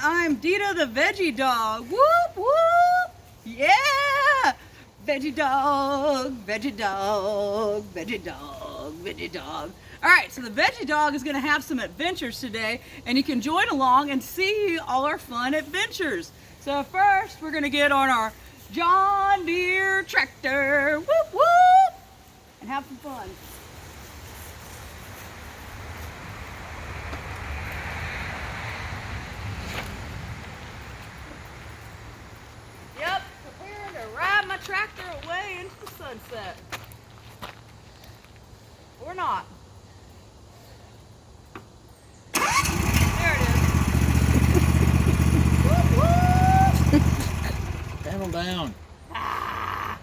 I'm Dida the Veggie Dog. Whoop, whoop. Yeah. Veggie Dog, Veggie Dog, Veggie Dog, Veggie Dog. All right, so the Veggie Dog is going to have some adventures today, and you can join along and see all our fun adventures. So first, we're going to get on our John Deere tractor. Whoop, whoop. And have some fun. Yep, preparing to ride my tractor away into the sunset. Or not. There it is. Whoop, whoop. Panel down. Ah.